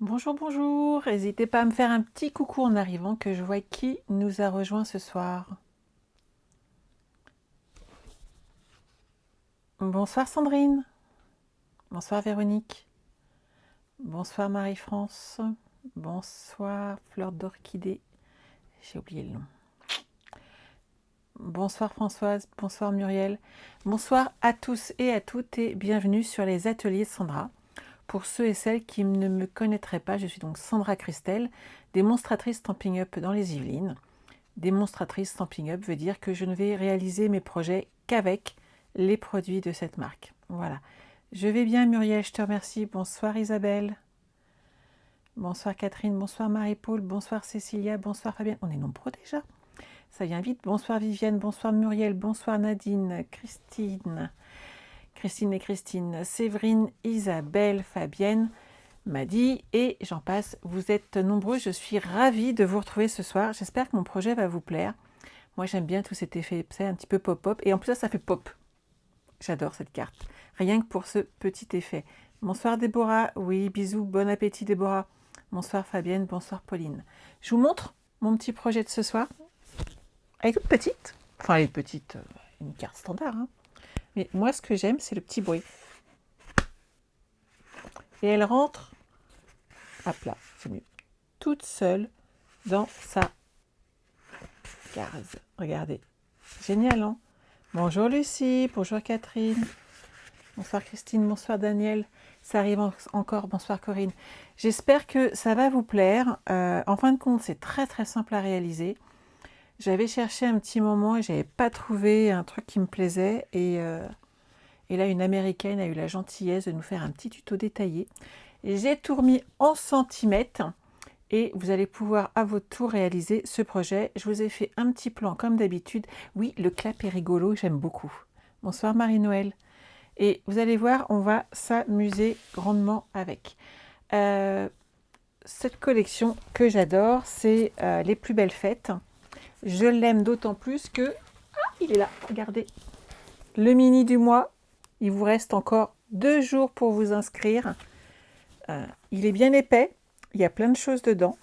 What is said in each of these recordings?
Bonjour, bonjour. N'hésitez pas à me faire un petit coucou en arrivant que je vois qui nous a rejoint ce soir. Bonsoir Sandrine. Bonsoir Véronique. Bonsoir Marie-France. Bonsoir Fleur d'Orchidée. J'ai oublié le nom. Bonsoir Françoise. Bonsoir Muriel. Bonsoir à tous et à toutes et bienvenue sur les ateliers Sandra. Pour ceux et celles qui ne me connaîtraient pas, je suis donc Sandra Christelle, démonstratrice Stampin' Up dans les Yvelines. Démonstratrice Stampin' Up veut dire que je ne vais réaliser mes projets qu'avec les produits de cette marque. Voilà. Je vais bien Muriel, je te remercie. Bonsoir Isabelle. Bonsoir Catherine, bonsoir Marie-Paul, bonsoir Cécilia, bonsoir Fabienne. On est nombreux déjà. Ça vient vite. Bonsoir Viviane, bonsoir Muriel, bonsoir Nadine, Christine et Christine, Séverine, Isabelle, Fabienne, Madi et j'en passe. Vous êtes nombreux, je suis ravie de vous retrouver ce soir. J'espère que mon projet va vous plaire. Moi j'aime bien tout cet effet, c'est un petit peu pop-pop et en plus ça fait pop. J'adore cette carte, rien que pour ce petit effet. Bonsoir Déborah, oui bisous, bon appétit Déborah. Bonsoir Fabienne, bonsoir Pauline. Je vous montre mon petit projet de ce soir. Elle est toute petite, enfin elle est petite, une carte standard, hein. Mais moi, ce que j'aime, c'est le petit bruit. Et elle rentre, hop là, c'est mieux, toute seule dans sa case. Regardez, génial, hein? Bonjour Lucie, bonjour Catherine, bonsoir Christine, bonsoir Daniel. Ça arrive encore, bonsoir Corinne. J'espère que ça va vous plaire. En fin de compte, c'est très très simple à réaliser. J'avais cherché un petit moment et j'avais pas trouvé un truc qui me plaisait et là, une américaine a eu la gentillesse de nous faire un petit tuto détaillé. J'ai tout remis en centimètres et vous allez pouvoir à votre tour réaliser ce projet. Je vous ai fait un petit plan comme d'habitude. Oui, le clap est rigolo, j'aime beaucoup. Bonsoir Marie-Noël. Et vous allez voir, on va s'amuser grandement avec. Cette collection que j'adore, c'est Les plus belles fêtes. Je l'aime d'autant plus que... Ah, il est là, regardez. Le mini du mois. Il vous reste encore 2 jours pour vous inscrire. Il est bien épais, il y a plein de choses dedans.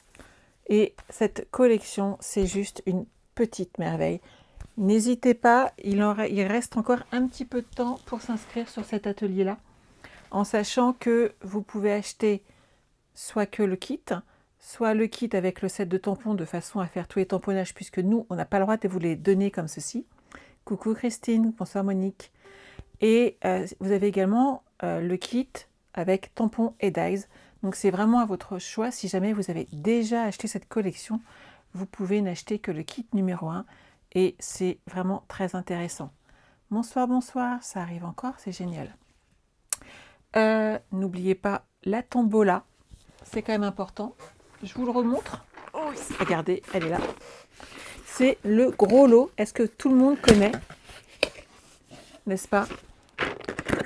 Et cette collection, c'est juste une petite merveille. N'hésitez pas, il reste encore un petit peu de temps pour s'inscrire sur cet atelier-là, en sachant que vous pouvez acheter soit que le kit, soit le kit avec le set de tampons de façon à faire tous les tamponnages, puisque nous, on n'a pas le droit de vous les donner comme ceci. Coucou Christine, bonsoir Monique. Et vous avez également le kit avec tampons et dies. Donc c'est vraiment à votre choix. Si jamais vous avez déjà acheté cette collection, vous pouvez n'acheter que le kit numéro 1. Et c'est vraiment très intéressant. Bonsoir, bonsoir. Ça arrive encore, c'est génial. N'oubliez pas la tombola. C'est quand même important. Je vous le remontre. Oh, regardez, elle est là. C'est le gros lot. Est-ce que tout le monde connaît? N'est-ce pas?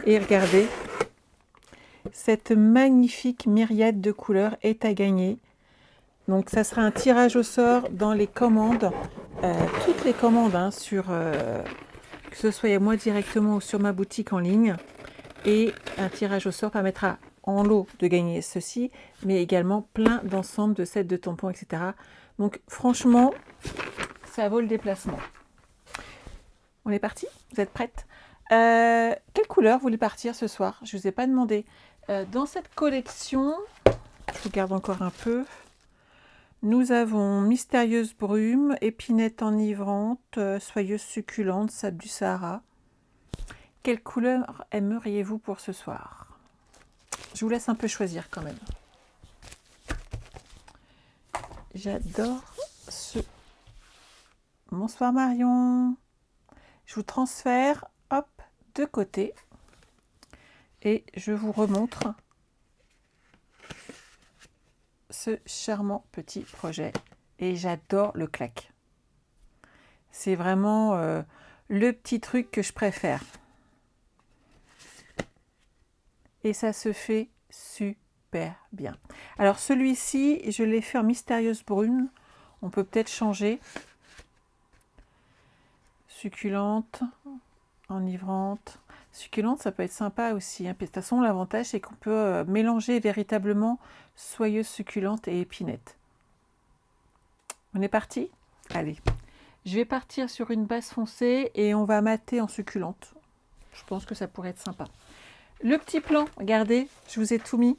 Et regardez, cette magnifique myriade de couleurs est à gagner. Donc ça sera un tirage au sort dans les commandes, toutes les commandes, hein, que ce soit à moi directement ou sur ma boutique en ligne. Et un tirage au sort permettra en lot de gagner ceci, mais également plein d'ensembles de sets de tampons, etc. Donc franchement, ça vaut le déplacement. On est parti? Vous êtes prêtes? Quelle couleur vous voulez partir ce soir? Je ne vous ai pas demandé. Dans cette collection, je regarde encore un peu. Nous avons Mystérieuse Brume, Épinette enivrante, Soyeuse Succulente, Sable du Sahara. Quelle couleur aimeriez-vous pour ce soir? Je vous laisse un peu choisir quand même. J'adore ce... Bonsoir Marion. Je vous transfère, hop, de côté. Et je vous remontre ce charmant petit projet. Et j'adore le clac. C'est vraiment le petit truc que je préfère. Et ça se fait super bien. Alors celui-ci, je l'ai fait en Mystérieuse Brune. On peut peut-être changer. Succulente, enivrante. Succulente, ça peut être sympa aussi, hein. Puis, de toute façon, l'avantage, c'est qu'on peut mélanger véritablement soyeuse succulente et épinette. On est parti? Allez. Je vais partir sur une base foncée et on va mater en succulente. Je pense que ça pourrait être sympa. Le petit plan, regardez, je vous ai tout mis.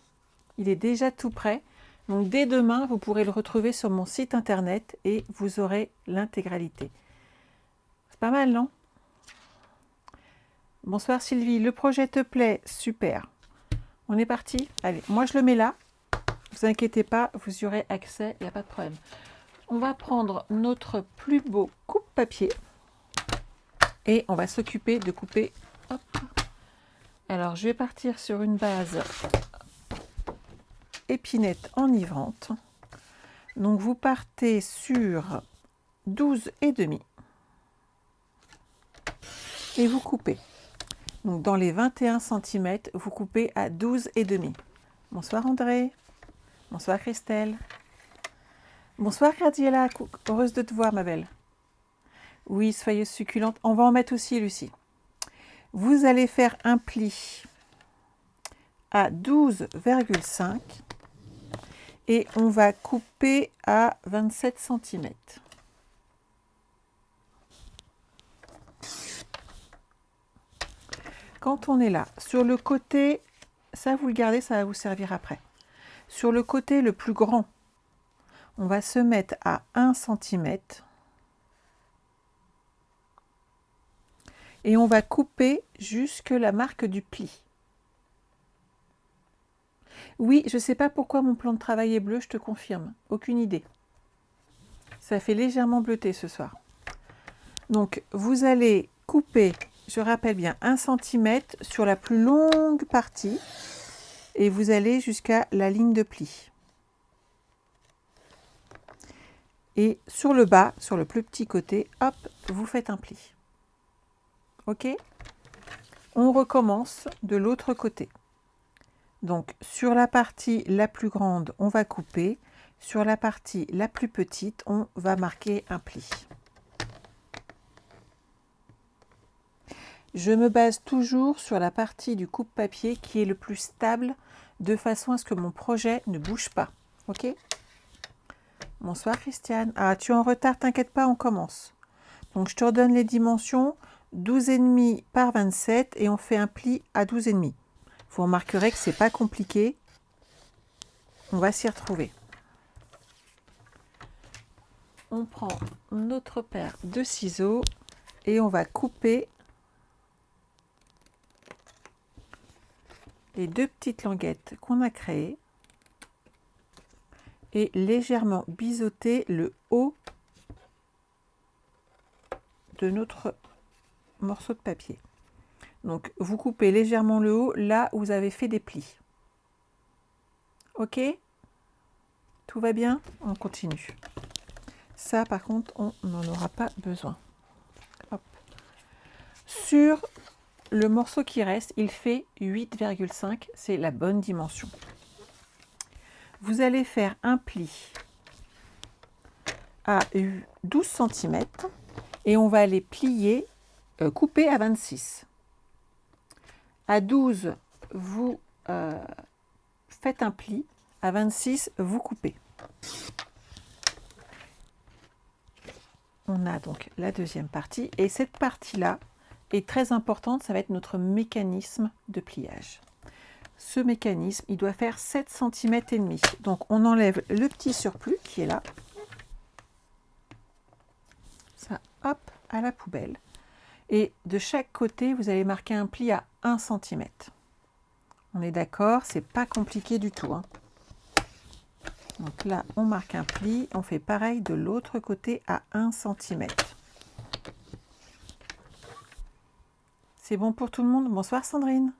Il est déjà tout prêt. Donc dès demain, vous pourrez le retrouver sur mon site internet et vous aurez l'intégralité. C'est pas mal, non? Bonsoir Sylvie, le projet te plaît? Super. On est parti? Allez, moi je le mets là. Ne vous inquiétez pas, vous y aurez accès, il n'y a pas de problème. On va prendre notre plus beau coupe-papier et on va s'occuper de couper. Hop. Alors, je vais partir sur une base épinette enivrante. Donc, vous partez sur 12,5 et vous coupez. Donc, dans les 21 cm, vous coupez à 12,5. Bonsoir André. Bonsoir Christelle. Bonsoir Cardiella, heureuse de te voir ma belle. Oui, soyeuse succulente. On va en mettre aussi Lucie. Vous allez faire un pli à 12,5 et on va couper à 27 cm. Quand on est là, sur le côté, ça vous le gardez, ça va vous servir après. Sur le côté le plus grand, on va se mettre à 1 cm et on va couper jusque la marque du pli. Oui, je ne sais pas pourquoi mon plan de travail est bleu, je te confirme. Aucune idée. Ça fait légèrement bleuté ce soir. Donc, vous allez couper, je rappelle bien, 1 cm sur la plus longue partie et vous allez jusqu'à la ligne de pli. Et sur le bas, sur le plus petit côté, hop, vous faites un pli. Ok? On recommence de l'autre côté. Donc, sur la partie la plus grande, on va couper. Sur la partie la plus petite, on va marquer un pli. Je me base toujours sur la partie du coupe-papier qui est le plus stable, de façon à ce que mon projet ne bouge pas. Ok? Bonsoir Christiane. Ah, tu es en retard, t'inquiète pas, on commence. Donc, je te redonne les dimensions, 12,5 par 27 et on fait un pli à 12,5. Vous remarquerez que ce n'est pas compliqué. On va s'y retrouver. On prend notre paire de ciseaux et on va couper les deux petites languettes qu'on a créées et légèrement biseauter le haut de notre morceau de papier. Donc, vous coupez légèrement le haut là où vous avez fait des plis. Ok? Tout va bien? On continue. Ça, par contre, on n'en aura pas besoin. Hop. Sur le morceau qui reste, il fait 8,5. C'est la bonne dimension. Vous allez faire un pli à 12 cm et on va aller plier, couper à 26. À 12, vous faites un pli. À 26, vous coupez. On a donc la deuxième partie. Et cette partie-là est très importante. Ça va être notre mécanisme de pliage. Ce mécanisme, il doit faire 7 cm et demi. Donc, on enlève le petit surplus qui est là. Ça, hop, à la poubelle. Et de chaque côté, vous allez marquer un pli à 1 cm. On est d'accord, c'est pas compliqué du tout, hein. Donc là, on marque un pli. On fait pareil de l'autre côté à 1 cm. C'est bon pour tout le monde? Bonsoir Sandrine.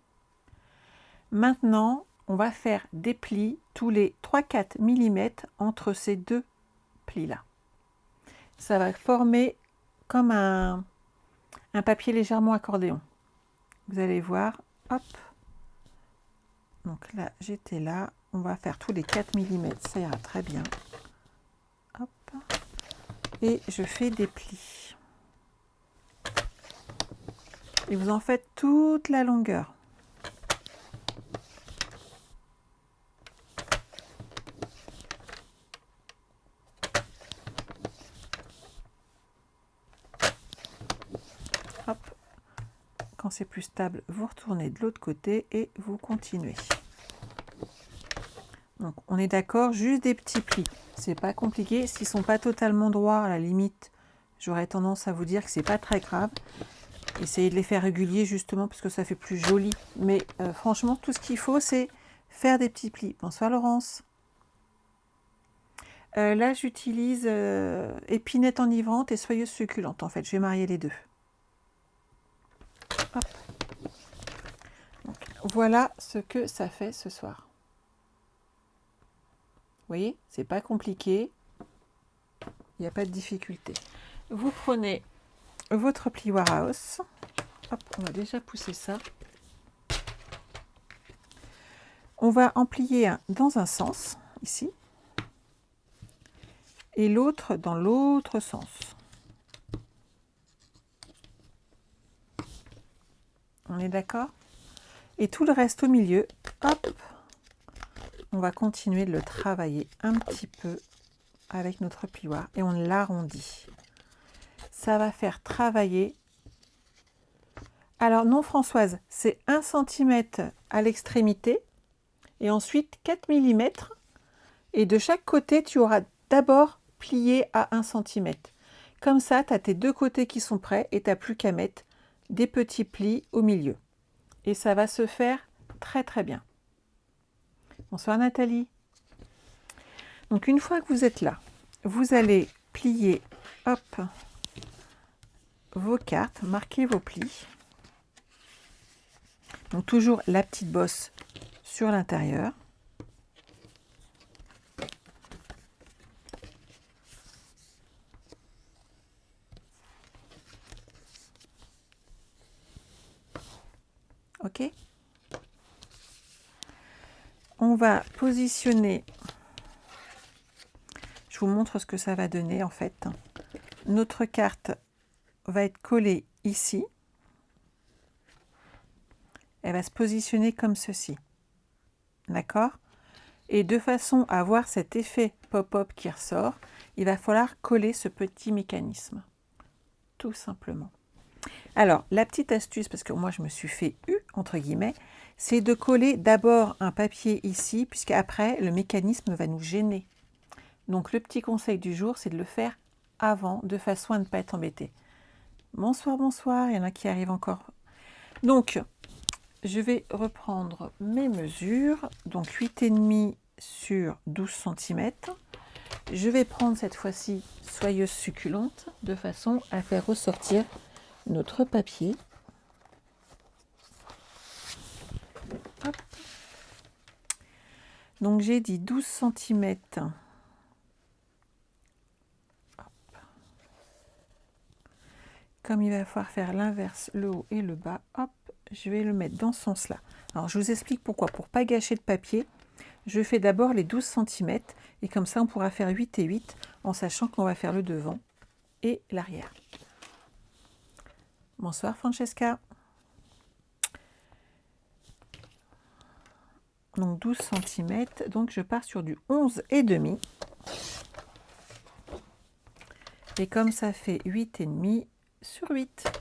Maintenant, on va faire des plis tous les 3-4 mm entre ces deux plis-là. Ça va former comme un papier légèrement accordéon. Vous allez voir, hop. Donc là, j'étais là. On va faire tous les 4 mm, ça ira très bien. Hop. Et je fais des plis. Et vous en faites toute la longueur. Hop. Quand c'est plus stable, vous retournez de l'autre côté et vous continuez. Donc on est d'accord, juste des petits plis. C'est pas compliqué. S'ils sont pas totalement droits, à la limite, j'aurais tendance à vous dire que c'est pas très grave. Essayez de les faire réguliers justement parce que ça fait plus joli. Mais franchement, tout ce qu'il faut, c'est faire des petits plis. Bonsoir Laurence. Là, j'utilise épinette enivrante et soyeuse succulente. En fait, je vais marier les deux. Hop. Donc, voilà ce que ça fait ce soir. Vous voyez, c'est pas compliqué. Il n'y a pas de difficulté. Vous prenez votre plioir à os. Hop, on va déjà pousser ça. On va en plier un dans un sens, ici, et l'autre dans l'autre sens. On est d'accord? Et tout le reste au milieu, hop, on va continuer de le travailler un petit peu avec notre plioir et on l'arrondit. Ça va faire travailler. Alors non Françoise, c'est 1 cm à l'extrémité et ensuite 4 mm. Et de chaque côté, tu auras d'abord plié à 1 cm. Comme ça, tu as tes deux côtés qui sont prêts et tu n'as plus qu'à mettre des petits plis au milieu. Et ça va se faire très très bien. Bonsoir Nathalie. Donc une fois que vous êtes là, vous allez plier, hop, vos cartes, marquer vos plis. Donc toujours la petite bosse sur l'intérieur. Ok. On va positionner, je vous montre ce que ça va donner en fait. Notre carte va être collée ici. Elle va se positionner comme ceci. D'accord? Et de façon à avoir cet effet pop-up qui ressort, il va falloir coller ce petit mécanisme. Tout simplement. Alors, la petite astuce, parce que moi je me suis fait entre guillemets, c'est de coller d'abord un papier ici, puisqu'après le mécanisme va nous gêner. Donc le petit conseil du jour, c'est de le faire avant, de façon à ne pas être embêté. Bonsoir, bonsoir, il y en a qui arrivent encore. Donc, je vais reprendre mes mesures, donc 8,5 sur 12 cm. Je vais prendre cette fois-ci soyeuse succulente, de façon à faire ressortir notre papier. Hop. Donc j'ai dit 12 cm. Comme il va falloir faire l'inverse, le haut et le bas, hop, je vais le mettre dans ce sens-là. Alors je vous explique pourquoi. Pour ne pas gâcher de papier, je fais d'abord les 12 cm et comme ça on pourra faire 8 et 8 en sachant qu'on va faire le devant et l'arrière. Bonsoir Francesca. Donc 12 cm, donc je pars sur du 11,5. Et comme ça fait 8,5 sur 8.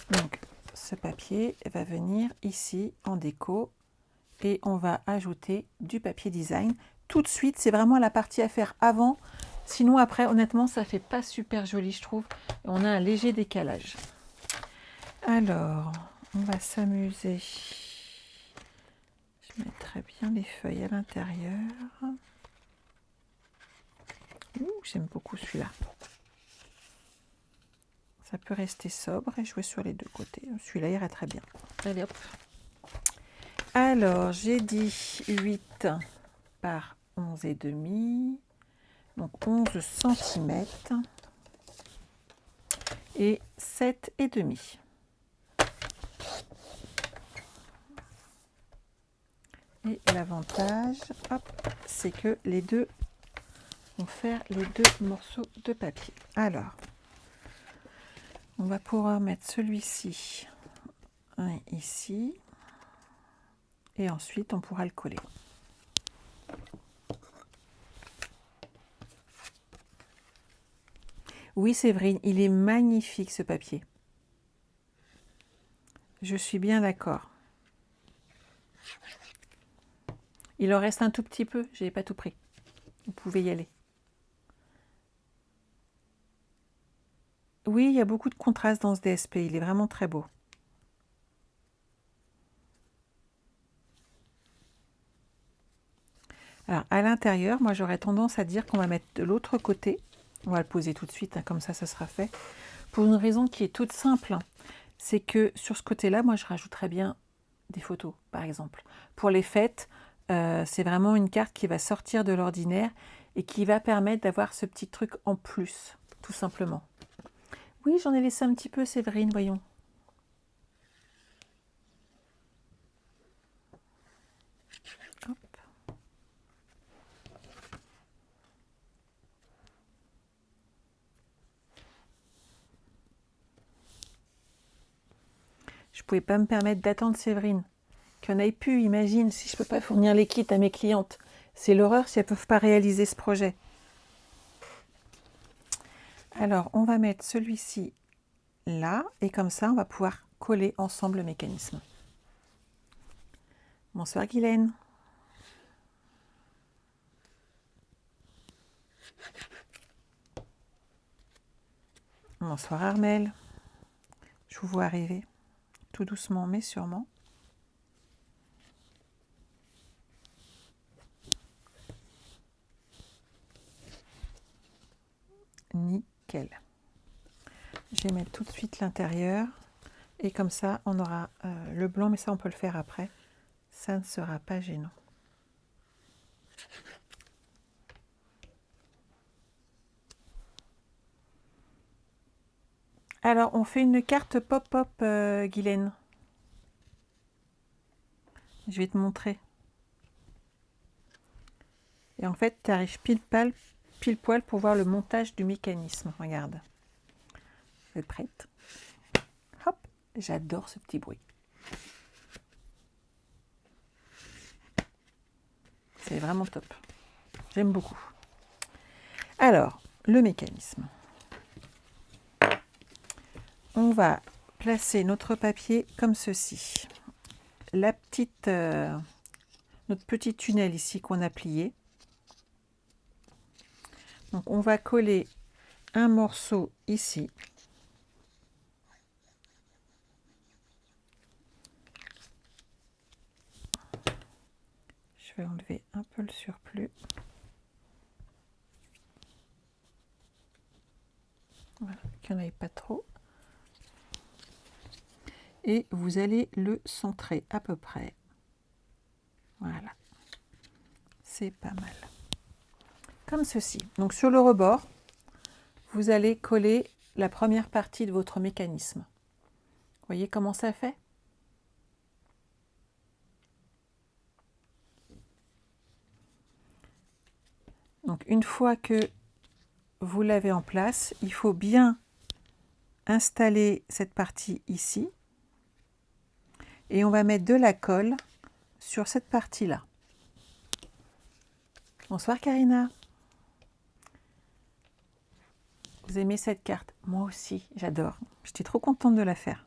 Donc ce papier va venir ici en déco et on va ajouter du papier design. Tout de suite, c'est vraiment la partie à faire avant. Sinon après, honnêtement, ça fait pas super joli, je trouve. On a un léger décalage. Alors, on va s'amuser. Je mettrai bien les feuilles à l'intérieur. J'aime beaucoup celui-là. Ça peut rester sobre et jouer sur les deux côtés. Celui-là ira très bien. Allez hop. Alors, j'ai dit 8 par 11,5. Donc 11 cm. Et 7,5. Et l'avantage, c'est que les deux vont faire les deux morceaux de papier. Alors, on va pouvoir mettre celui-ci ici. Et ensuite, on pourra le coller. Oui, Séverine, il est magnifique ce papier. Je suis bien d'accord. Il en reste un tout petit peu, je n'ai pas tout pris. Vous pouvez y aller. Oui, il y a beaucoup de contraste dans ce DSP, il est vraiment très beau. Alors, à l'intérieur, moi j'aurais tendance à dire qu'on va mettre de l'autre côté. On va le poser tout de suite, hein, comme ça sera fait. Pour une raison qui est toute simple, c'est que sur ce côté-là, moi je rajouterais bien des photos, par exemple. Pour les fêtes, c'est vraiment une carte qui va sortir de l'ordinaire et qui va permettre d'avoir ce petit truc en plus, tout simplement. Oui, j'en ai laissé un petit peu, Séverine, voyons. Hop. Je ne pouvais pas me permettre d'attendre Séverine. Qu'on ait pu, imagine, si je ne peux pas fournir les kits à mes clientes. C'est l'horreur si elles ne peuvent pas réaliser ce projet. Alors, on va mettre celui-ci là, et comme ça, on va pouvoir coller ensemble le mécanisme. Bonsoir Guylaine. Bonsoir Armel. Je vous vois arriver, tout doucement mais sûrement. Nickel. Je vais mettre tout de suite l'intérieur. Et comme ça, on aura le blanc, mais ça, on peut le faire après. Ça ne sera pas gênant. Alors, on fait une carte pop-up, Guylaine. Je vais te montrer. Et en fait, tu arrives pile poil pour voir le montage du mécanisme. Regarde. Vous êtes prête? Hop, j'adore ce petit bruit. C'est vraiment top. J'aime beaucoup. Alors, le mécanisme. On va placer notre papier comme ceci. La petite, notre petit tunnel ici qu'on a plié. Donc, on va coller un morceau ici. Je vais enlever un peu le surplus. Voilà, qu'il n'y en ait pas trop. Et vous allez le centrer à peu près. Voilà. C'est pas mal. Comme ceci. Donc sur le rebord, vous allez coller la première partie de votre mécanisme. Vous voyez comment ça fait? Donc une fois que vous l'avez en place, il faut bien installer cette partie ici. Et on va mettre de la colle sur cette partie-là. Bonsoir Karina. Vous aimez cette carte? Moi aussi, j'adore. J'étais trop contente de la faire.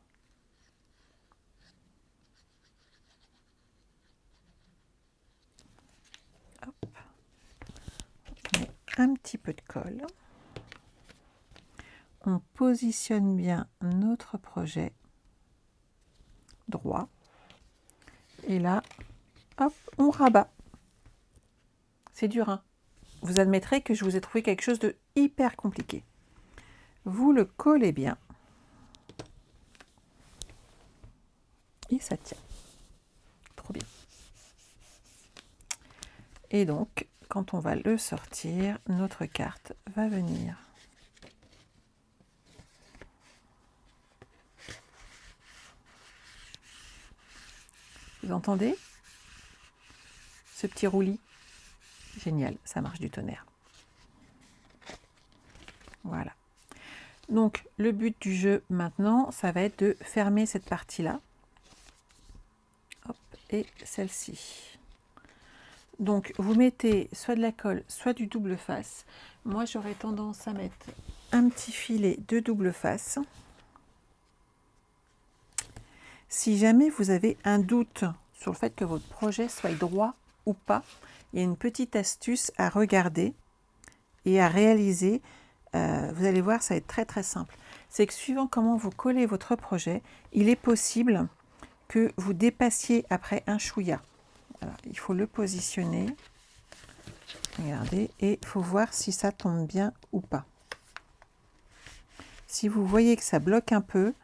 Hop. On met un petit peu de colle. On positionne bien notre projet droit. Et là, hop, on rabat. C'est dur, hein? Vous admettrez que je vous ai trouvé quelque chose de hyper compliqué. Vous le collez bien. Et ça tient. Trop bien. Et donc, quand on va le sortir, notre carte va venir. Vous entendez? ce petit roulis. Génial, ça marche du tonnerre. Voilà. Donc, le but du jeu maintenant, ça va être de fermer cette partie-là. Hop, et celle-ci. Donc, vous mettez soit de la colle, soit du double face. Moi, j'aurais tendance à mettre un petit filet de double face. Si jamais vous avez un doute sur le fait que votre projet soit droit ou pas, il y a une petite astuce à regarder et à réaliser. Vous allez voir, ça va être très très simple. C'est que suivant comment vous collez votre projet, il est possible que vous dépassiez après un chouïa. Alors, il faut le positionner. Regardez, et il faut voir si ça tombe bien ou pas. Si vous voyez que ça bloque un peu,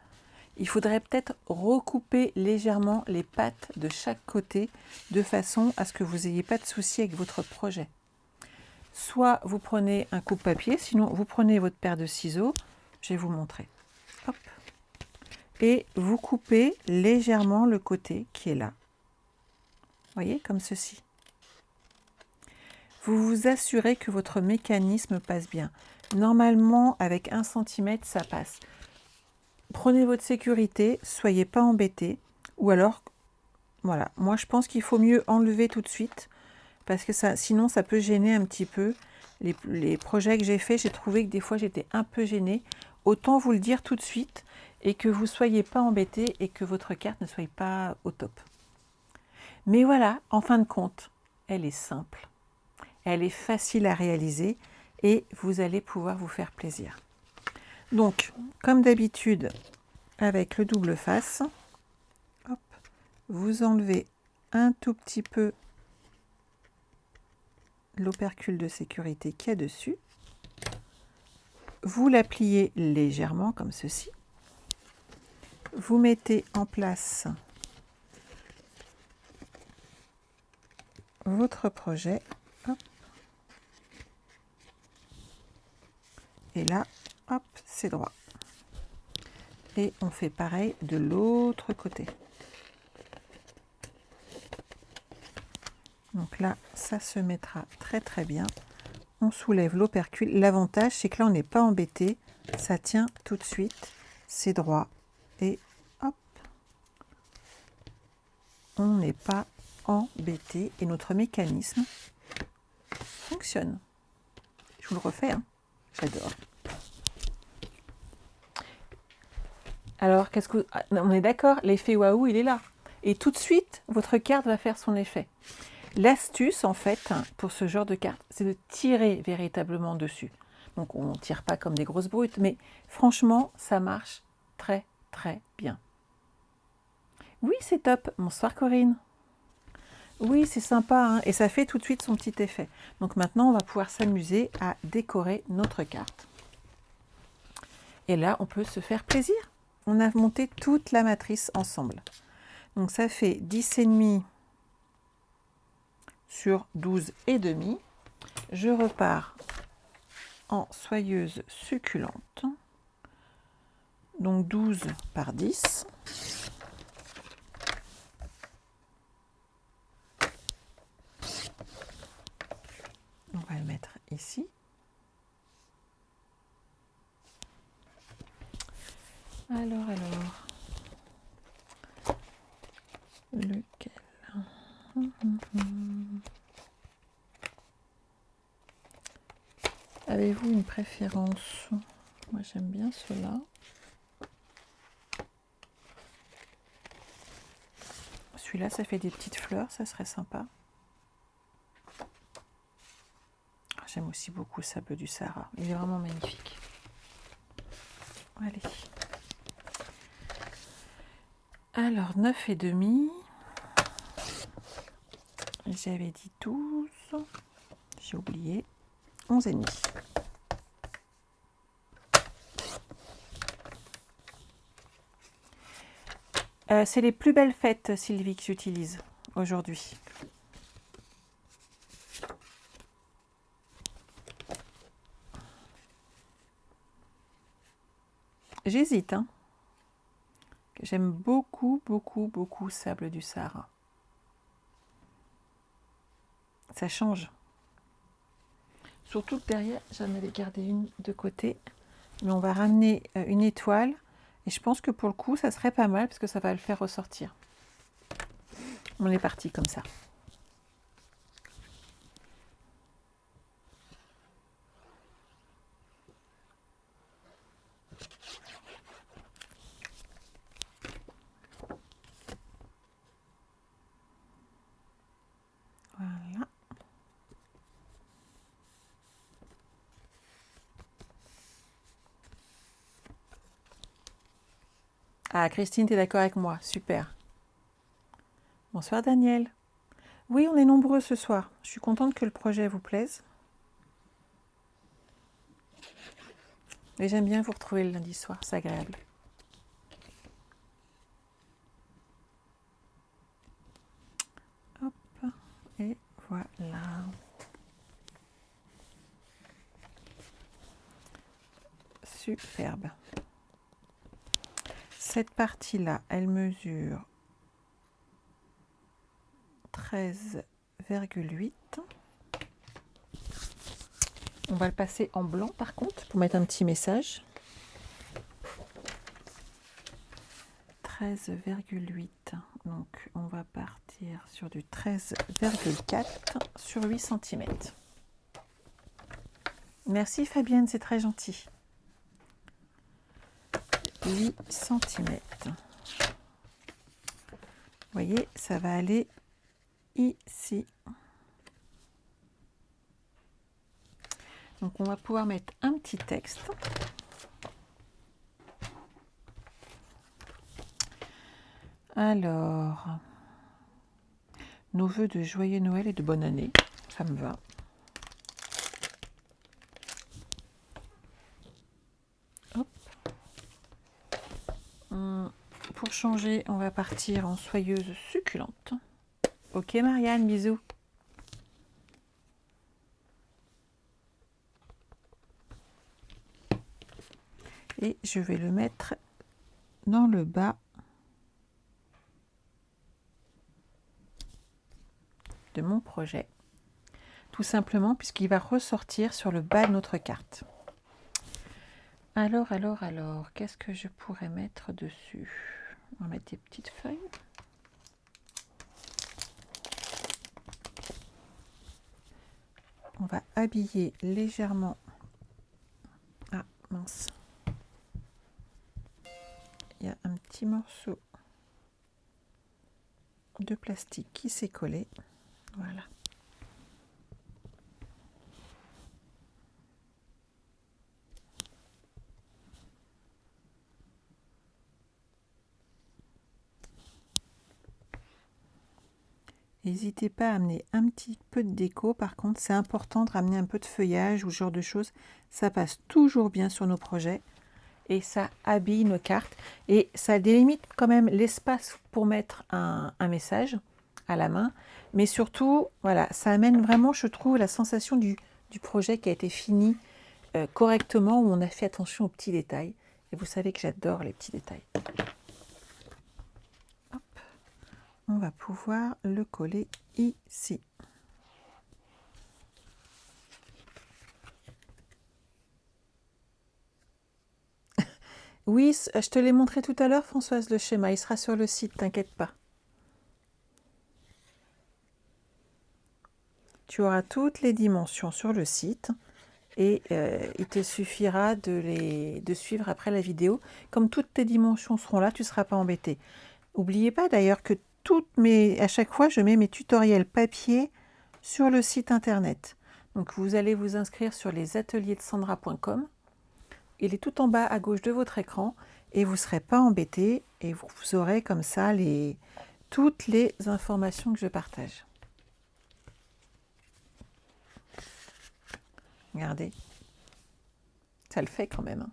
il faudrait peut-être recouper légèrement les pattes de chaque côté de façon à ce que vous n'ayez pas de souci avec votre projet. Soit vous prenez un coupe-papier, sinon vous prenez votre paire de ciseaux, je vais vous montrer. Hop. Et vous coupez légèrement le côté qui est là. Vous voyez, comme ceci. Vous vous assurez que votre mécanisme passe bien. Normalement, avec 1 cm, ça passe. Prenez votre sécurité, soyez pas embêtés. Ou alors, voilà, moi je pense qu'il faut mieux enlever tout de suite. Parce que ça, sinon, ça peut gêner un petit peu. Les projets que j'ai faits, j'ai trouvé que des fois, j'étais un peu gênée. Autant vous le dire tout de suite et que vous ne soyez pas embêtés et que votre carte ne soit pas au top. Mais voilà, en fin de compte, elle est simple. Elle est facile à réaliser et vous allez pouvoir vous faire plaisir. Donc, comme d'habitude, avec le double face, hop, vous enlevez un tout petit peu l'opercule de sécurité qu'il y a dessus. Vous la pliez légèrement comme ceci. Vous mettez en place votre projet. Hop. Et là, hop, c'est droit. Et on fait pareil de l'autre côté. Donc là, ça se mettra très très bien. On soulève l'opercule. L'avantage, c'est que là, on n'est pas embêté. Ça tient tout de suite. C'est droit. Et hop. On n'est pas embêté. Et notre mécanisme fonctionne. Je vous le refais, hein. J'adore. Alors, qu'est-ce que on est d'accord, l'effet waouh, il est là. Et tout de suite, votre carte va faire son effet. L'astuce, en fait, pour ce genre de carte, c'est de tirer véritablement dessus. Donc, on ne tire pas comme des grosses brutes, mais franchement, ça marche très, très bien. Oui, c'est top. Bonsoir, Corinne. Oui, c'est sympa, hein, et ça fait tout de suite son petit effet. Donc maintenant, on va pouvoir s'amuser à décorer notre carte. Et là, on peut se faire plaisir. On a monté toute la matrice ensemble. Donc ça fait 10,5 sur 12,5. Je repars en soyeuse succulente. Donc 12 par 10. On va le mettre ici. Alors, lequel? Avez-vous une préférence? Moi, j'aime bien cela. Celui-là, ça fait des petites fleurs, ça serait sympa. J'aime aussi beaucoup ça, bleu du Sahara. Il est vraiment magnifique. Allez. Alors, 9,5. J'avais dit 12. J'ai oublié. 11,5. C'est les plus belles fêtes, Sylvie, que j'utilise aujourd'hui. J'hésite, hein. J'aime beaucoup, beaucoup, beaucoup Sable du Sahara. Ça change. Surtout que derrière, j'en avais gardé une de côté. Mais on va ramener une étoile. Et je pense que pour le coup, ça serait pas mal parce que ça va le faire ressortir. On est parti comme ça. Voilà. Ah, Christine, tu es d'accord avec moi? Super. Bonsoir Daniel. Oui, on est nombreux ce soir. Je suis contente que le projet vous plaise. Et j'aime bien vous retrouver le lundi soir, c'est agréable. Hop, et voilà. Superbe. Cette partie-là, elle mesure 13,8. On va le passer en blanc par contre pour mettre un petit message. 13,8. Donc on va partir sur du 13,4 sur 8 cm. Merci Fabienne, c'est très gentil. 8 cm. Vous voyez, ça va aller ici. Donc on va pouvoir mettre un petit texte. Alors, nos vœux de joyeux Noël et de bonne année, ça me va. Hop. Pour changer, on va partir en soyeuse succulente. Ok Marianne, bisous. Et je vais le mettre dans le bas de mon projet. Tout simplement puisqu'il va ressortir sur le bas de notre carte. Alors, qu'est-ce que je pourrais mettre dessus? On va mettre des petites feuilles. On va habiller légèrement. Ah, mince. Il y a un petit morceau de plastique qui s'est collé. Voilà. N'hésitez pas à amener un petit peu de déco. Par contre, c'est important de ramener un peu de feuillage ou ce genre de choses. Ça passe toujours bien sur nos projets et ça habille nos cartes. Et ça délimite quand même l'espace pour mettre un message à la main. Mais surtout, voilà, ça amène vraiment, je trouve, la sensation du projet qui a été fini correctement, où on a fait attention aux petits détails. Et vous savez que j'adore les petits détails. On va pouvoir le coller ici. Oui, je te l'ai montré tout à l'heure, Françoise, le schéma. Il sera sur le site, t'inquiète pas. Tu auras toutes les dimensions sur le site et il te suffira de suivre après la vidéo. Comme toutes tes dimensions seront là, tu ne seras pas embêté. N'oubliez pas d'ailleurs que à chaque fois, je mets mes tutoriels papier sur le site internet. Donc vous allez vous inscrire sur lesateliers-de-sandra.com. Il est tout en bas à gauche de votre écran et vous ne serez pas embêté et vous aurez comme ça toutes les informations que je partage. Regardez, ça le fait quand même.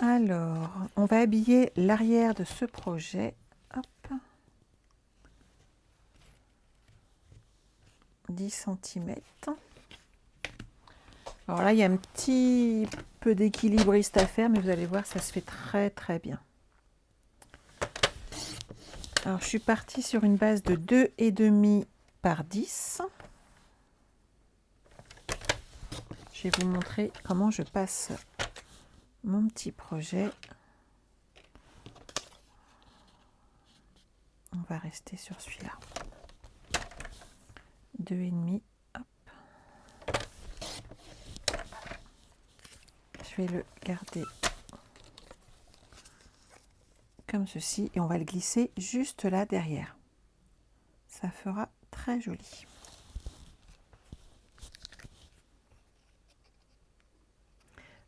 Alors, on va habiller l'arrière de ce projet. Hop. 10 cm. Alors là, il y a un petit peu d'équilibriste à faire, mais vous allez voir, ça se fait très très bien. Alors, je suis partie sur une base de 2,5 par 10. Je vais vous montrer comment je passe mon petit projet. On va rester sur celui-là. 2,5. Hop. Je vais le garder comme ceci et on va le glisser juste là derrière. Ça fera très joli.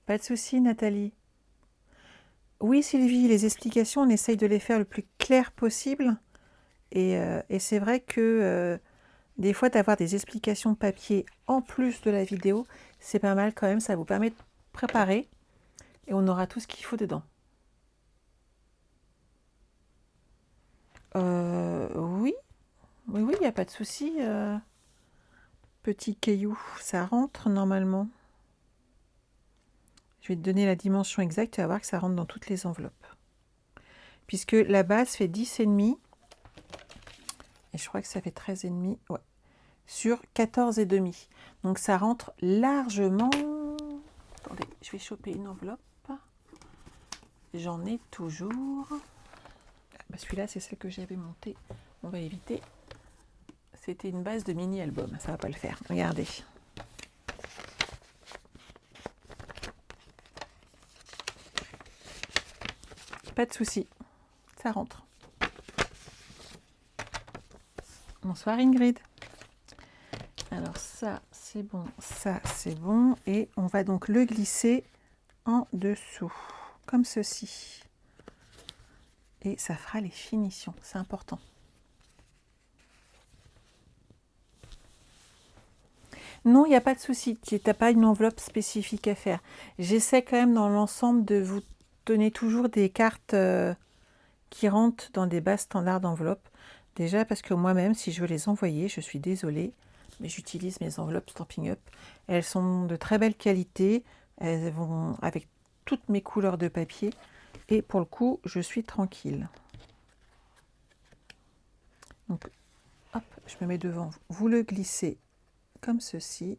Pas de souci, Nathalie. Oui, Sylvie, les explications, on essaye de les faire le plus clair possible. Et c'est vrai que des fois, d'avoir des explications papier en plus de la vidéo, c'est pas mal quand même. Ça vous permet de préparer et on aura tout ce qu'il faut dedans. Oui, il n'y a pas de souci. Petit caillou, ça rentre normalement. Je vais te donner la dimension exacte, tu vas voir que ça rentre dans toutes les enveloppes. Puisque la base fait 10,5 et je crois que ça fait 13,5, ouais, sur 14,5. Donc ça rentre largement. Attendez, je vais choper une enveloppe. J'en ai toujours. Bah, celui-là, c'est celle que j'avais montée. On va éviter. C'était une base de mini-album, ça va pas le faire. Regardez. Pas de souci, ça rentre. Bonsoir Ingrid. Alors ça c'est bon, ça c'est bon. Et on va donc le glisser en dessous, comme ceci. Et ça fera les finitions, c'est important. Non, il n'y a pas de souci, tu n'as pas une enveloppe spécifique à faire. J'essaie quand même dans l'ensemble de vous donner toujours des cartes qui rentrent dans des bases standards d'enveloppe. Déjà parce que moi-même, si je veux les envoyer, je suis désolée, mais j'utilise mes enveloppes Stampin' Up. Elles sont de très belle qualité, elles vont avec toutes mes couleurs de papier et pour le coup, je suis tranquille. Donc, hop, je me mets devant vous. Vous le glissez comme ceci.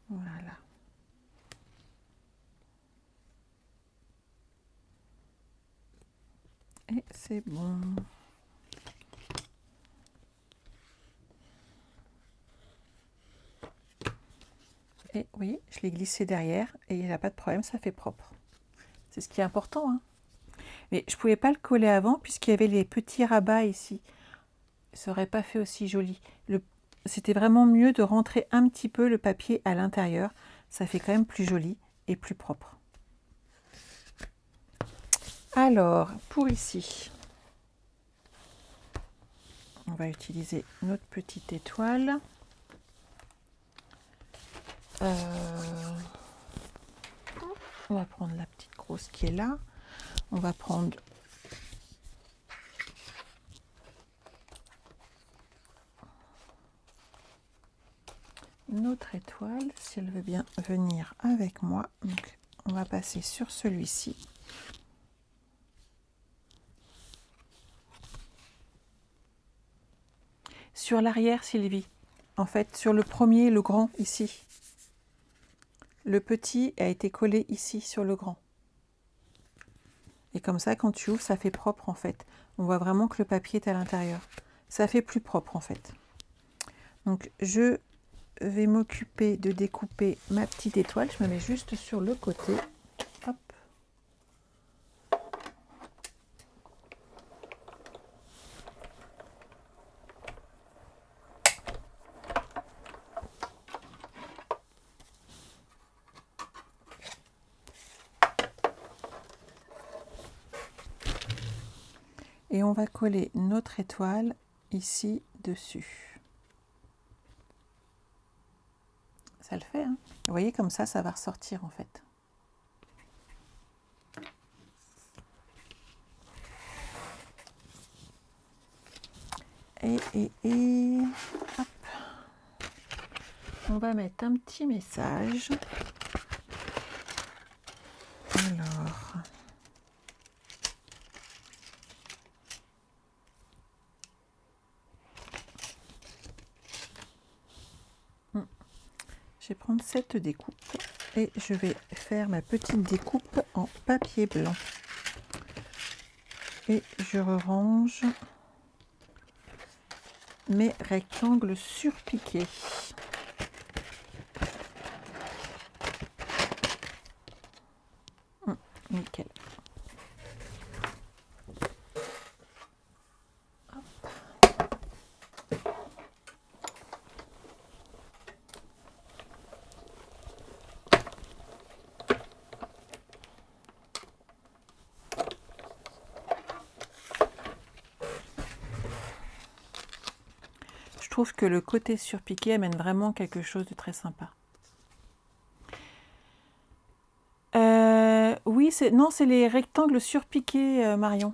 Voilà. Et c'est bon. Et oui, je l'ai glissé derrière et il n'y a pas de problème, ça fait propre. C'est ce qui est important, hein. Mais je ne pouvais pas le coller avant puisqu'il y avait les petits rabats ici. Ça n'aurait pas fait aussi joli. C'était vraiment mieux de rentrer un petit peu le papier à l'intérieur. Ça fait quand même plus joli et plus propre. Alors, pour ici, on va utiliser notre petite étoile. On va prendre la petite grosse qui est là. On va prendre notre étoile, si elle veut bien venir avec moi. Donc, on va passer sur celui-ci. Sur l'arrière, Sylvie. En fait, sur le premier, le grand, ici. Le petit a été collé ici, sur le grand. Et comme ça, quand tu ouvres, ça fait propre, en fait. On voit vraiment que le papier est à l'intérieur. Ça fait plus propre, en fait. Donc, je vais m'occuper de découper ma petite étoile. Je me mets juste sur le côté. Hop. Et on va coller notre étoile ici dessus. Ça le fait, hein? Vous voyez, comme ça va ressortir en fait. Et hop. On va mettre un petit message. Alors, Je vais prendre cette découpe et je vais faire ma petite découpe en papier blanc. Et je range mes rectangles surpiqués. Nickel. Je trouve que le côté surpiqué amène vraiment quelque chose de très sympa. Oui, c'est les rectangles surpiqués, Marion.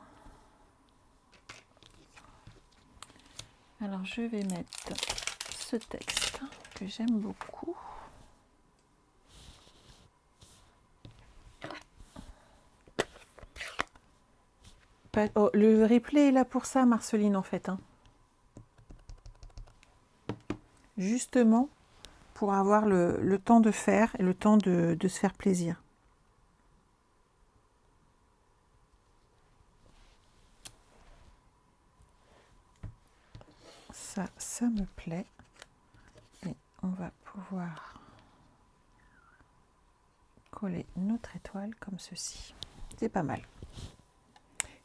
Alors, je vais mettre ce texte que j'aime beaucoup. Oh, le replay est là pour ça, Marceline, en fait. Hein. Justement, pour avoir le temps de faire et le temps de se faire plaisir. Ça me plaît. Et on va pouvoir coller notre étoile comme ceci. C'est pas mal.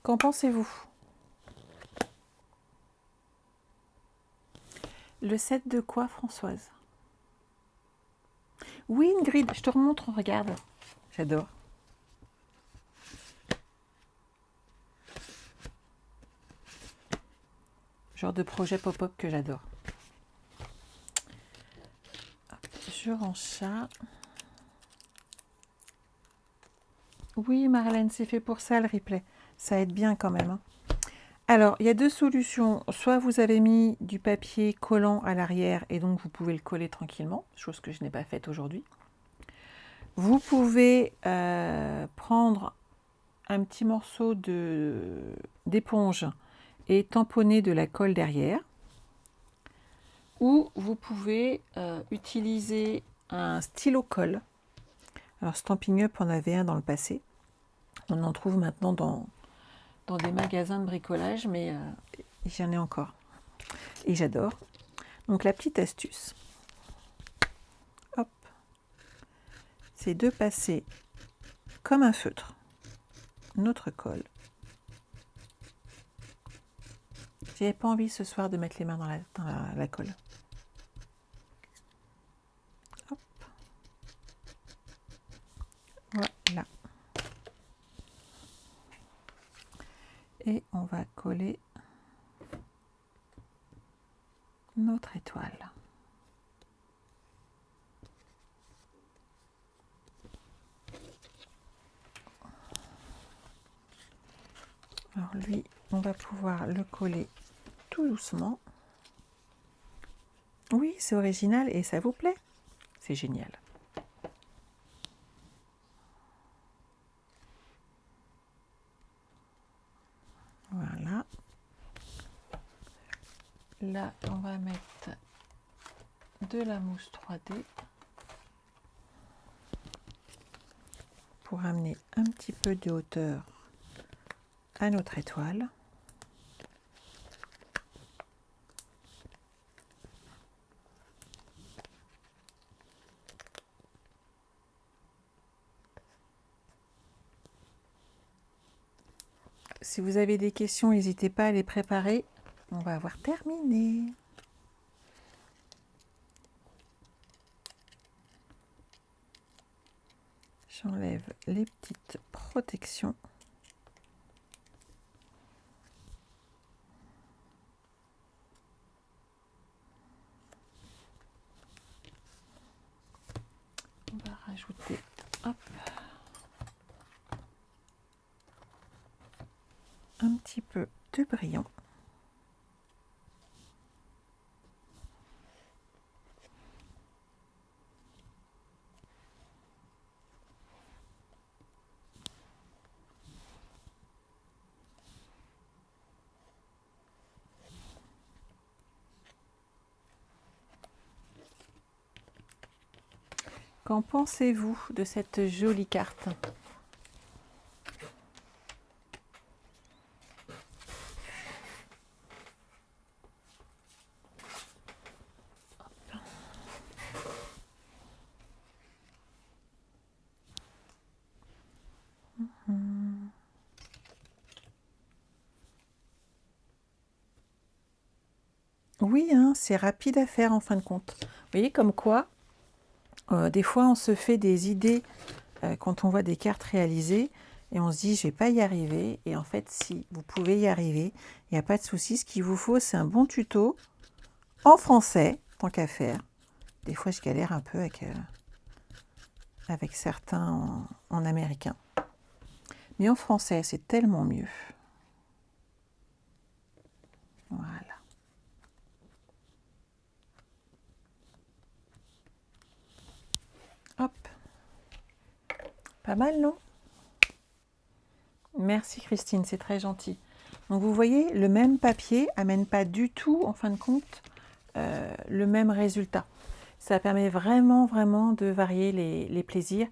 Qu'en pensez-vous? Le set de quoi, Françoise? Oui, Ingrid, je te remontre, regarde. J'adore. Genre de projet pop-up que j'adore. Je range ça. Oui, Marlène, c'est fait pour ça le replay. Ça aide bien quand même. Hein. Alors, il y a deux solutions. Soit vous avez mis du papier collant à l'arrière et donc vous pouvez le coller tranquillement, chose que je n'ai pas faite aujourd'hui. Vous pouvez prendre un petit morceau d'éponge et tamponner de la colle derrière. Ou vous pouvez utiliser un stylo colle. Alors Stampin' Up en avait un dans le passé. On en trouve maintenant dans des magasins de bricolage, mais j'en ai encore. Et j'adore. Donc la petite astuce, hop, c'est de passer comme un feutre notre colle. J'avais pas envie ce soir de mettre les mains dans la colle. Hop. Voilà. Et on va coller notre étoile. Alors lui, on va pouvoir le coller tout doucement. Oui, c'est original et ça vous plaît? C'est génial. Voilà. Là, on va mettre de la mousse 3D pour amener un petit peu de hauteur à notre étoile. Si vous avez des questions, n'hésitez pas à les préparer. On va avoir terminé. J'enlève les petites protections. On va rajouter, hop, un petit peu de brillant. Qu'en pensez-vous de cette jolie carte? Oui, hein, c'est rapide à faire en fin de compte. Vous voyez comme quoi, des fois on se fait des idées quand on voit des cartes réalisées et on se dit je vais pas y arriver. Et en fait, si vous pouvez y arriver, il n'y a pas de souci. Ce qu'il vous faut, c'est un bon tuto en français, tant qu'à faire. Des fois, je galère un peu avec certains en américain. Mais en français, c'est tellement mieux. Voilà. Hop. Pas mal, non? Merci Christine, c'est très gentil. Donc vous voyez, le même papier amène pas du tout, en fin de compte, le même résultat. Ça permet vraiment, vraiment de varier les plaisirs.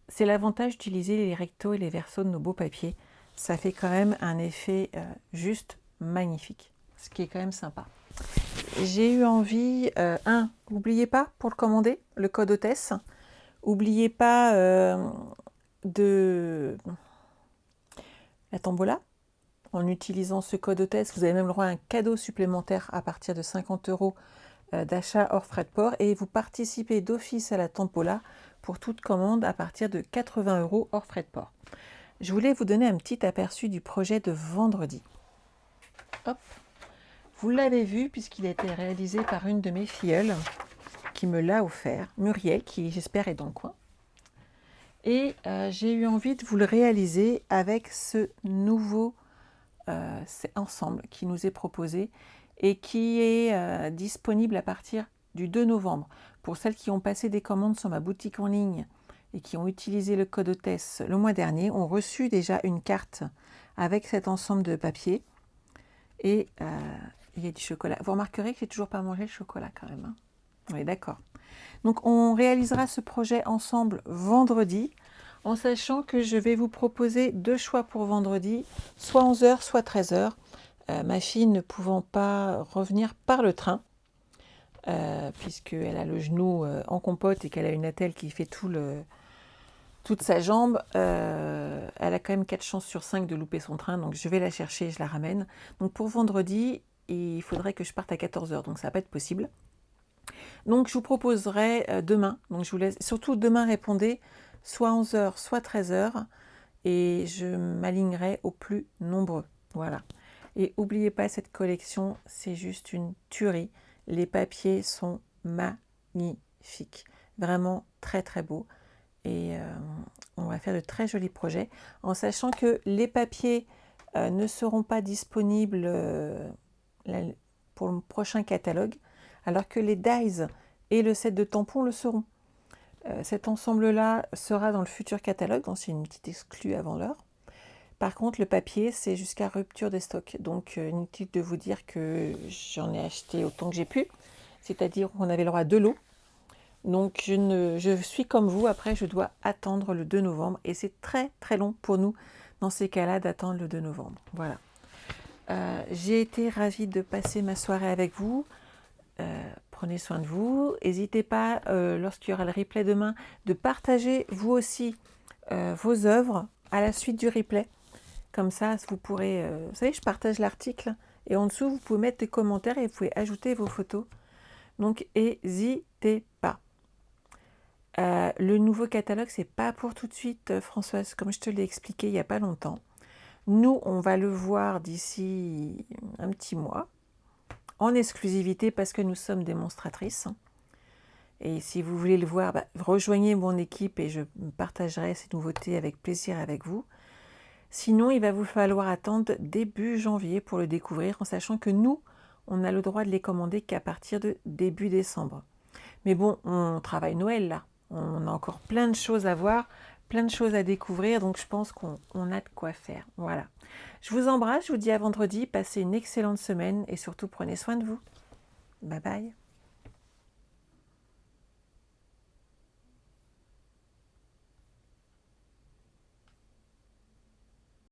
C'est l'avantage d'utiliser les rectos et les versos de nos beaux papiers. Ça fait quand même un effet juste magnifique, ce qui est quand même sympa. J'ai eu envie, n'oubliez pas pour le commander, le code hôtesse. N'oubliez pas de la tombola. En utilisant ce code hôtesse, vous avez même le droit à un cadeau supplémentaire à partir de 50 € d'achat hors frais de port et vous participez d'office à la tombola pour toute commande à partir de 80 € hors frais de port. Je voulais vous donner un petit aperçu du projet de vendredi. Hop. Vous l'avez vu puisqu'il a été réalisé par une de mes filleules qui me l'a offert, Muriel, qui j'espère est dans le coin. Et j'ai eu envie de vous le réaliser avec ce nouveau ensemble qui nous est proposé et qui est disponible à partir du 2 novembre. Pour celles qui ont passé des commandes sur ma boutique en ligne et qui ont utilisé le code hôtesse le mois dernier, ont reçu déjà une carte avec cet ensemble de papier. Et il y a du chocolat. Vous remarquerez que j'ai toujours pas mangé le chocolat quand même. Hein. Oui, d'accord. Donc on réalisera ce projet ensemble vendredi, en sachant que je vais vous proposer 2 choix pour vendredi, soit 11 h, soit 13 h. Ma fille ne pouvant pas revenir par le train, puisqu'elle a le genou en compote et qu'elle a une attelle qui fait toute sa jambe, elle a quand même 4 chances sur 5 de louper son train, donc je vais la chercher et je la ramène. Donc pour vendredi, il faudrait que je parte à 14 h, donc ça va pas être possible. Donc je vous proposerai demain, donc je vous laisse, surtout demain répondez, soit 11 h, soit 13 h, et je m'alignerai au plus nombreux. Voilà. Et n'oubliez pas, cette collection, c'est juste une tuerie. Les papiers sont magnifiques. Vraiment très très beaux. Et on va faire de très jolis projets, en sachant que les papiers ne seront pas disponibles pour le prochain catalogue, alors que les dies et le set de tampons le seront. Cet ensemble-là sera dans le futur catalogue, donc c'est une petite exclue avant l'heure. Par contre, le papier, c'est jusqu'à rupture des stocks. Donc, inutile de vous dire que j'en ai acheté autant que j'ai pu. C'est-à-dire qu'on avait le droit à 2 lots. Donc, je suis comme vous. Après, je dois attendre le 2 novembre. Et c'est très, très long pour nous, dans ces cas-là, d'attendre le 2 novembre. Voilà. J'ai été ravie de passer ma soirée avec vous. Prenez soin de vous. N'hésitez pas, lorsqu'il y aura le replay demain, de partager vous aussi vos œuvres à la suite du replay. Comme ça, vous pourrez... vous savez, je partage l'article et en dessous, vous pouvez mettre des commentaires et vous pouvez ajouter vos photos. Donc, n'hésitez pas. Le nouveau catalogue, c'est pas pour tout de suite, Françoise, comme je te l'ai expliqué il n'y a pas longtemps. Nous, on va le voir d'ici un petit mois, en exclusivité parce que nous sommes démonstratrices. Et si vous voulez le voir, rejoignez mon équipe et je partagerai ces nouveautés avec plaisir avec vous. Sinon, il va vous falloir attendre début janvier pour le découvrir, en sachant que nous, on a le droit de les commander qu'à partir de début décembre. Mais bon, on travaille Noël là. On a encore plein de choses à voir, plein de choses à découvrir, donc je pense qu'on a de quoi faire. Voilà. Je vous embrasse, je vous dis à vendredi, passez une excellente semaine et surtout prenez soin de vous. Bye bye.